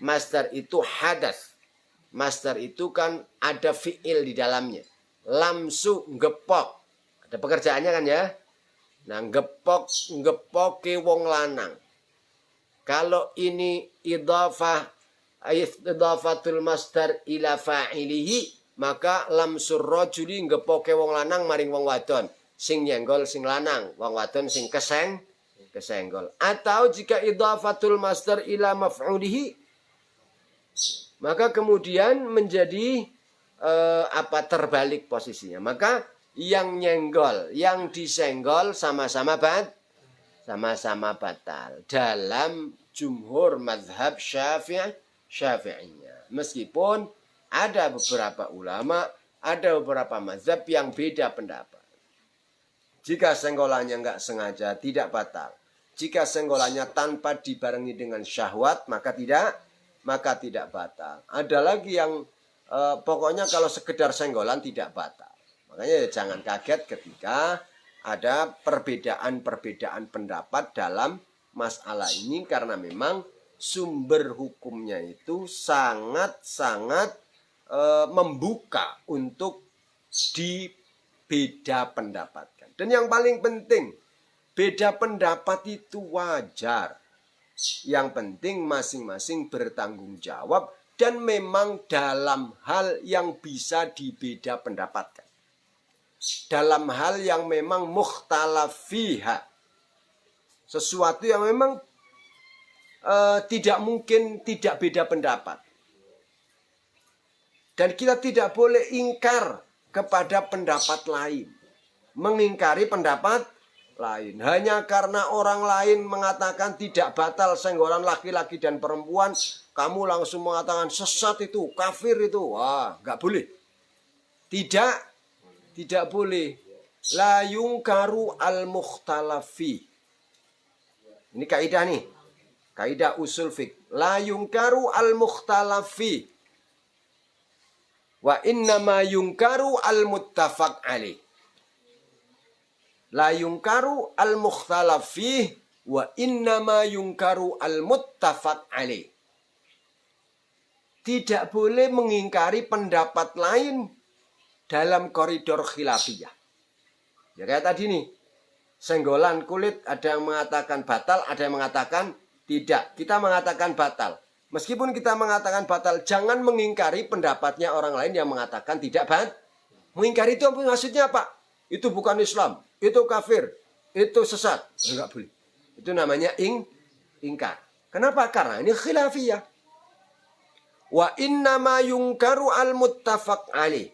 Masdar itu hadas. Masdar itu kan ada fi'il di dalamnya. Lamsu ngepok. Ada pekerjaannya kan ya. Nah, ngepoke wong lanang. Kalau ini idhafatul masdar ila fa'ilihi, maka lamsur rajuli ngepoke wong lanang maring wong wadon. Sing nyenggol sing lanang, wong wadon sing kesenggol. Atau jika idhafatul masdar ila maf'ulihi, maka kemudian menjadi terbalik posisinya. Maka yang nyenggol, yang disenggol sama-sama batal dalam jumhur mazhab Syafi'iyah. Meskipun ada beberapa ulama, ada beberapa mazhab yang beda pendapat. Jika senggolannya nggak sengaja tidak batal. Jika senggolannya tanpa dibarengi dengan syahwat maka tidak batal. Ada lagi yang pokoknya kalau sekedar senggolan tidak batal. Makanya jangan kaget ketika ada perbedaan pendapat dalam masalah ini, karena memang sumber hukumnya itu sangat-sangat membuka untuk dibeda pendapatkan. Dan yang paling penting, beda pendapat itu wajar. Yang penting masing-masing bertanggung jawab dan memang dalam hal yang bisa dibeda pendapatkan. Dalam hal yang memang mukhtalaf fiha. Sesuatu yang memang tidak mungkin tidak beda pendapat. Dan kita tidak boleh ingkar kepada pendapat lain. Mengingkari pendapat lain. Hanya karena orang lain mengatakan tidak batal senggolan laki-laki dan perempuan, kamu langsung mengatakan sesat itu, kafir itu. Wah, nggak boleh. Tidak boleh. La yungkaru al-mukhtalafi. Ini kaidah nih. Kaidah usul fiqh. La yungkaru al-mukhtalafi. Wa innama yungkaru al-muttafaq alaih. La yungkaru al-mukhtalafi wa innama yungkaru al-muttafaq alaih. Tidak boleh mengingkari pendapat lain dalam koridor khilafiyah. Ya kayak tadi nih. Senggolan kulit ada yang mengatakan batal, ada yang mengatakan tidak. Kita mengatakan batal. Meskipun kita mengatakan batal, jangan mengingkari pendapatnya orang lain yang mengatakan tidak batal. Mengingkari itu maksudnya apa? Itu bukan Islam, itu kafir, itu sesat. Enggak boleh. Itu namanya ingkar. Kenapa? Karena ini khilafiyah. Wa innama yungkaru al-muttafaq alaih.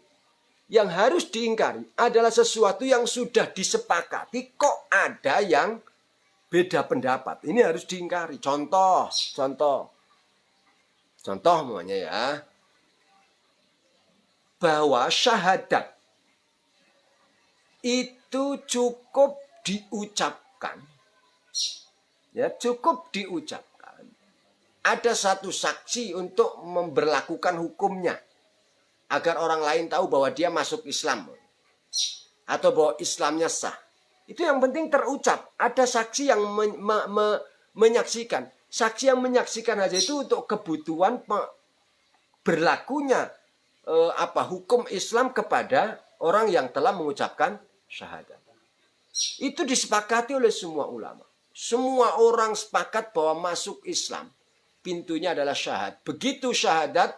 Yang harus diingkari adalah sesuatu yang sudah disepakati, kok ada yang beda pendapat. Ini harus diingkari. Contoh namanya ya. Bahwa syahadat itu cukup diucapkan. Ya, cukup diucapkan. Ada satu saksi untuk memberlakukan hukumnya. Agar orang lain tahu bahwa dia masuk Islam. Atau bahwa Islamnya sah. Itu yang penting terucap. Ada saksi yang menyaksikan. Saksi yang menyaksikan aja itu untuk kebutuhan berlakunya hukum Islam kepada orang yang telah mengucapkan syahadat. Itu disepakati oleh semua ulama. Semua orang sepakat bahwa masuk Islam pintunya adalah syahadat. Begitu syahadat,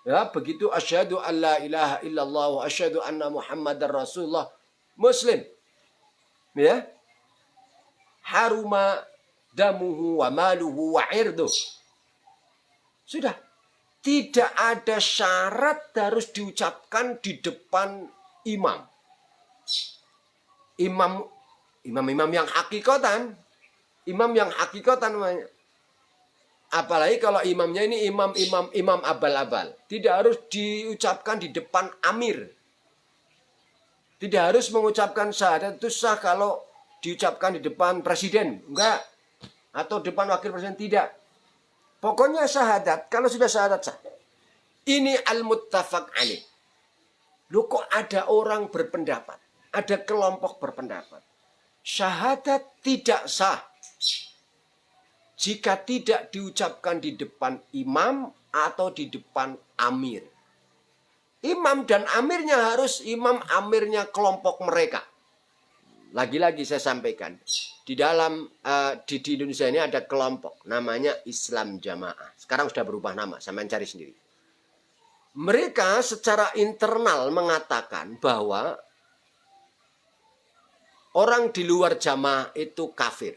ya, begitu asyhadu an la ilaha illallah wa asyhadu anna muhammadar rasulullah, muslim. Ya. Haruma damuhu wa maluhu wa irduh. Sudah. Tidak ada syarat harus diucapkan di depan imam. Imam yang hakikatan. Imam yang hakikatan. Apalagi kalau imamnya ini imam abal-abal. Tidak harus diucapkan di depan amir. Tidak harus mengucapkan syahadat itu sah kalau diucapkan di depan presiden, enggak. Atau depan wakil presiden, tidak. Pokoknya syahadat, kalau sudah syahadat sah. Ini al-muttafaq alaih. Loh kok ada orang berpendapat, ada kelompok berpendapat. Syahadat tidak sah jika tidak diucapkan di depan imam atau di depan amir. Imam dan amirnya harus imam amirnya kelompok mereka. Lagi-lagi saya sampaikan, di dalam di Indonesia ini ada kelompok namanya Islam Jamaah. Sekarang sudah berubah nama, sampean cari sendiri. Mereka secara internal mengatakan bahwa orang di luar jamaah itu kafir.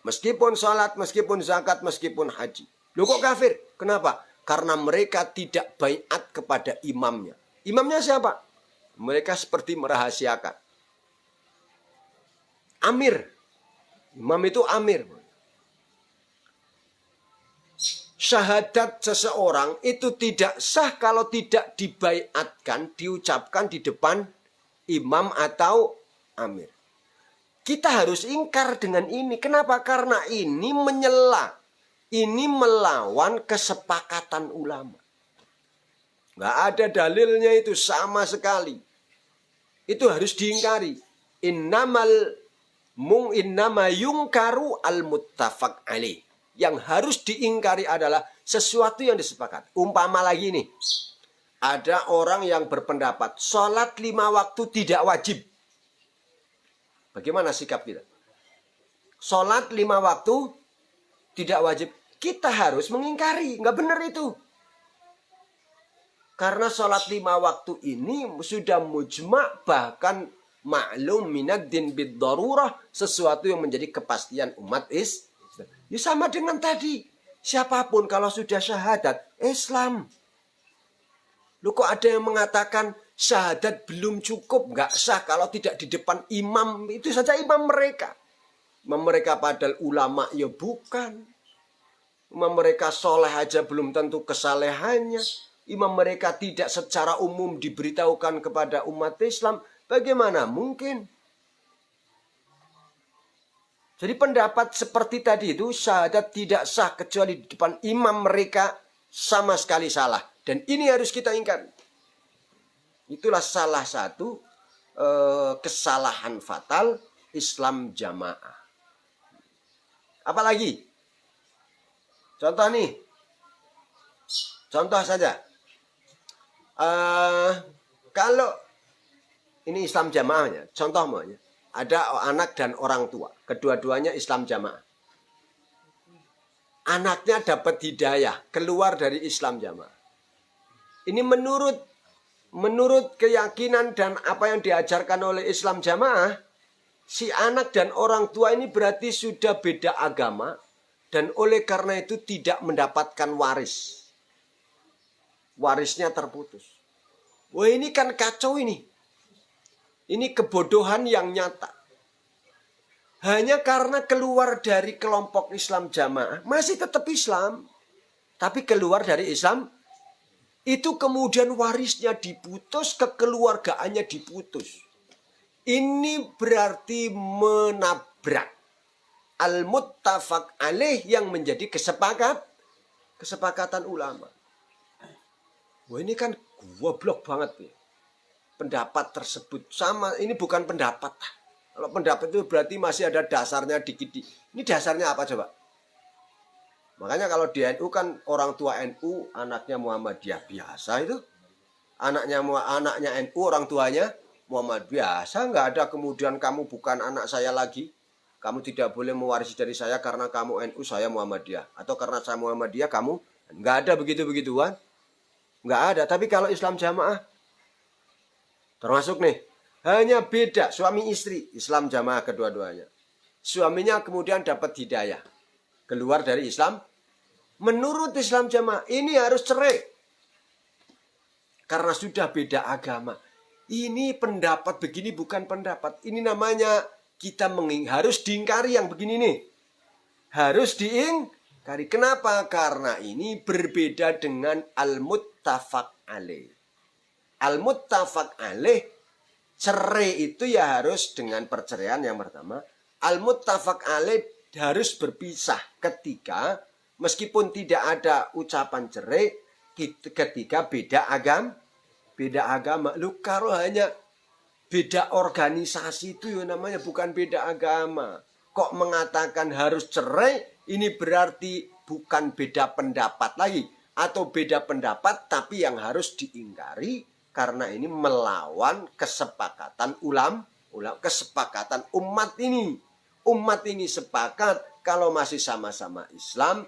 Meskipun sholat, meskipun zakat, meskipun haji. Loh kok kafir? Kenapa? Karena mereka tidak baiat kepada imamnya. Imamnya siapa? Mereka seperti merahasiakan. Amir. Imam itu amir. Syahadat seseorang itu tidak sah kalau tidak dibaiatkan, diucapkan di depan imam atau amir. Kita harus ingkar dengan ini. Kenapa? Karena ini menyela. Ini melawan kesepakatan ulama. Nggak ada dalilnya itu sama sekali. Itu harus diingkari. Innama yungkaru al-muttafaq alaih. Yang harus diingkari adalah sesuatu yang disepakati. Umpama lagi nih. Ada orang yang berpendapat sholat 5 waktu tidak wajib. Bagaimana sikap kita? Sholat 5 waktu tidak wajib. Kita harus mengingkari. Nggak benar itu. Karena sholat 5 waktu ini sudah mujma' bahkan maklum minad din bid darurah. Sesuatu yang menjadi kepastian umat Islam. Ya sama dengan tadi. Siapapun kalau sudah syahadat, Islam. Lu kok ada yang mengatakan syahadat belum cukup, nggak sah kalau tidak di depan imam. Itu saja imam mereka. Imam mereka padahal ulama ya bukan. Imam mereka soleh aja belum tentu kesalehannya. Imam mereka tidak secara umum diberitahukan kepada umat Islam. Bagaimana mungkin? Jadi pendapat seperti tadi itu syahadat tidak sah kecuali di depan imam mereka sama sekali salah. Dan ini harus kita ingkar. Itulah salah satu kesalahan fatal Islam Jamaah. Apalagi? Contoh nih. Contoh saja. Kalau ini Islam Jamaahnya, contoh maunya. Ada anak dan orang tua. Kedua-duanya Islam Jamaah. Anaknya dapat hidayah. Keluar dari Islam Jamaah. Ini menurut keyakinan dan apa yang diajarkan oleh Islam Jamaah. Si anak dan orang tua ini berarti sudah beda agama. Dan oleh karena itu tidak mendapatkan waris. Warisnya terputus. Wah ini kan kacau ini. Ini kebodohan yang nyata. Hanya karena keluar dari kelompok Islam Jamaah. Masih tetap Islam. Tapi keluar dari Islam. Itu kemudian warisnya diputus. Kekeluargaannya diputus. Ini berarti menabrak al-muttafaq alaih yang menjadi kesepakatan ulama. Wah ini kan goblok banget nih. Pendapat tersebut sama, ini bukan pendapat. Kalau pendapat itu berarti masih ada dasarnya dikit. Ini dasarnya apa coba? Makanya kalau di NU kan orang tua NU, anaknya Muhammadiyah biasa itu. Anaknya NU, orang tuanya Muhammad biasa. Nggak ada kemudian kamu bukan anak saya lagi. Kamu tidak boleh mewarisi dari saya karena kamu NU, saya Muhammadiyah. Atau karena saya Muhammadiyah, kamu. Nggak ada begitu-begituan. Nggak ada. Tapi kalau Islam Jamaah, termasuk nih, hanya beda suami istri, Islam Jamaah kedua-duanya. Suaminya kemudian dapat hidayah. Keluar dari Islam. Menurut Islam Jamaah, ini harus cerai. Karena sudah beda agama. Ini pendapat begini bukan pendapat. Ini namanya kita harus diingkari yang begini nih. Harus diingkari. Kenapa? Karena ini berbeda dengan al-muttafaq alaih. Al-muttafaq alaih Cerai itu ya harus dengan perceraian yang pertama. Al-muttafaq alaih harus berpisah ketika meskipun tidak ada ucapan cerai ketika beda agama. Lu kalau hanya beda organisasi itu ya namanya bukan beda agama. Kok mengatakan harus cerai, ini berarti bukan beda pendapat lagi. Atau beda pendapat tapi yang harus diingkari karena ini melawan kesepakatan kesepakatan umat ini. Umat ini sepakat kalau masih sama-sama Islam,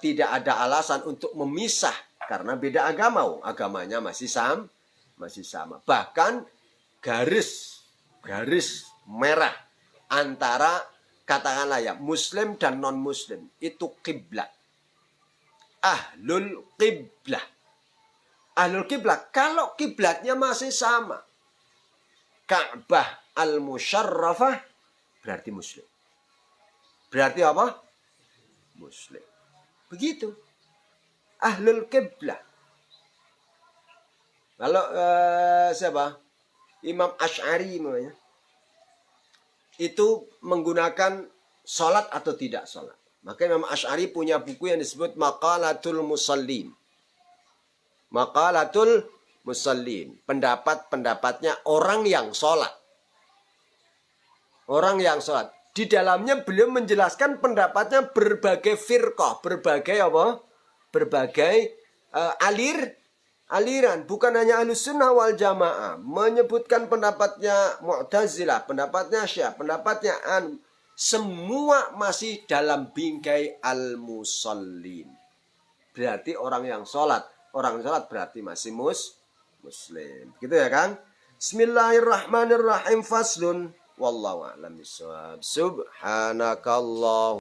tidak ada alasan untuk memisah karena beda agama. Agamanya masih sama. Bahkan garis merah antara katakanlah ya Muslim dan non Muslim itu kiblat. Ahlul kiblah kalau kiblatnya masih sama. Ka'bah al-musyarrafah berarti Muslim. Berarti apa? Muslim. Begitu. Ahlul kiblah. Kalau siapa? Imam Asy'ari namanya. Itu menggunakan sholat atau tidak sholat. Maka Imam Asy'ari punya buku yang disebut Maqalatul Musallin. Maqalatul Musallin. Pendapat-pendapatnya orang yang sholat. Orang yang sholat. Di dalamnya beliau menjelaskan pendapatnya berbagai firqah. Berbagai aliran. Bukan hanya Ahlussunnah wal Jamaah. Menyebutkan pendapatnya Mu'tazilah. Pendapatnya Syiah. Pendapatnya semua masih dalam bingkai al-musallin. Berarti orang yang sholat. Orang yang sholat berarti masih muslim. Gitu ya kan? Bismillahirrahmanirrahim. Faslun. Wallahu a'lam bishawab. Subhanakallah.